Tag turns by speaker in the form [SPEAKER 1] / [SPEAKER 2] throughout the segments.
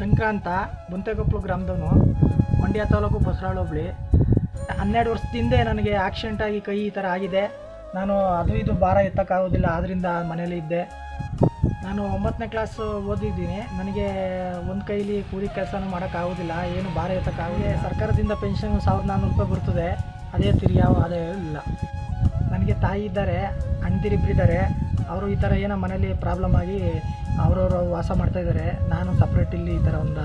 [SPEAKER 1] ಶಂಕರ ಅಂತ ಬುಂತೆಕೊಪ್ಪಲು ಗ್ರಾಮದವನು, ಮಂಡ್ಯ ತಾಲೂಕು ಬಸರಾಳು ಹೋಬಳಿ. 12 ವರ್ಷದಿಂದ ನನಗೆ ಆಕ್ಸಿಡೆಂಟ್ ಆಗಿ ಕೈ ಈ ಥರ ಆಗಿದೆ. ನಾನು ಅದು ಇದು ಭಾರ ಎತ್ತಕ್ಕಾಗೋದಿಲ್ಲ, ಆದ್ದರಿಂದ ಮನೇಲಿ ಇದ್ದೆ. ನಾನು 9ನೇ ಕ್ಲಾಸ್ ಓದಿದ್ದೀನಿ. ನನಗೆ ಒಂದು ಕೈಲಿ ಕೂಲಿ ಕೆಲಸನೂ ಮಾಡೋಕ್ಕಾಗೋದಿಲ್ಲ, ಏನು ಭಾರ ಎತ್ತಕ್ಕಾಗೋದಿಲ್ಲ. ಸರ್ಕಾರದಿಂದ ಪೆನ್ಷನ್ 1400 ರೂಪಾಯಿ ಬರ್ತದೆ, ಅದೇ ತಿರ್ಗಿ ಅದೇ ಇಲ್ಲ. ನನಗೆ ತಾಯಿ ಇದ್ದಾರೆ, ಅಣ್ಣದಿರಿಬ್ಬರಿದ್ದಾರೆ. ಅವರು ಈ ಥರ ಏನೋ ಮನೇಲಿ ಪ್ರಾಬ್ಲಮ್ ಆಗಿ ಅವರವರು ವಾಸ ಮಾಡ್ತಾಯಿದ್ದಾರೆ. ನಾನು ಸಪ್ರೇಟ್ ಇಲ್ಲಿ ಈ ಥರ ಒಂದು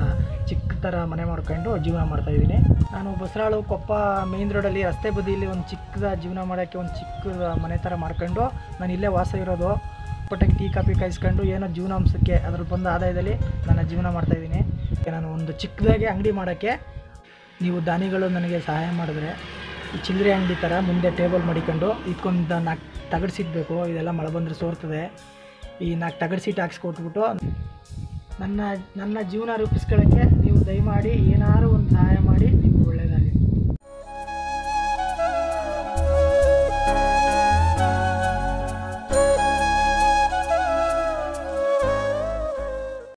[SPEAKER 1] ಚಿಕ್ಕ ಥರ ಮನೆ ಮಾಡ್ಕೊಂಡು ಜೀವನ ಮಾಡ್ತಾಯಿದ್ದೀನಿ. ನಾನು ಬಸರಾಳು ಕೊಪ್ಪ ಮೇನ್ ರೋಡಲ್ಲಿ ರಸ್ತೆ ಬದಿಯಲ್ಲಿ ಒಂದು ಚಿಕ್ಕದ ಜೀವನ ಮಾಡೋಕ್ಕೆ ಒಂದು ಚಿಕ್ಕ ಮನೆ ಥರ ಮಾಡ್ಕೊಂಡು ನಾನು ಇಲ್ಲೇ ವಾಸ ಇರೋದು. ಪಟ್ಟಕ್ಕೆ ಟೀ ಕಾಫಿ ಕಾಯಿಸ್ಕೊಂಡು ಏನೋ ಜೀವನಾಂಶಕ್ಕೆ ಅದ್ರಲ್ಲಿ ಬಂದ ಆದಾಯದಲ್ಲಿ ನನ್ನ ಜೀವನ ಮಾಡ್ತಾಯಿದ್ದೀನಿ. ನಾನು ಒಂದು ಚಿಕ್ಕದಾಗಿ ಅಂಗಡಿ ಮಾಡೋಕ್ಕೆ ನೀವು ದಾನಿಗಳು ನನಗೆ ಸಹಾಯ ಮಾಡಿದ್ರೆ, ಈ ಚಿಲ್ಲರೆ ಅಂಗಡಿ ಥರ ಮುಂದೆ ಟೇಬಲ್ ಮಾಡಿಕೊಂಡು ಇದಕ್ಕೊಂದು 4 ತಗಡು ಸಿಗಬೇಕು. ಇದೆಲ್ಲ ಮಳೆ ಬಂದರೆ ಸೋರ್ತದೆ. ಈ 4 ತಗಡು ಸೀಟ್ ಹಾಕ್ಸ್ಕೊಟ್ಬಿಟ್ಟು ನನ್ನ ಜೀವನ ರೂಪಿಸ್ಕೊಳ್ಳೋಕ್ಕೆ ನೀವು ದಯಮಾಡಿ ಏನಾದ್ರು ಒಂದು ಸಹಾಯ ಮಾಡಿ.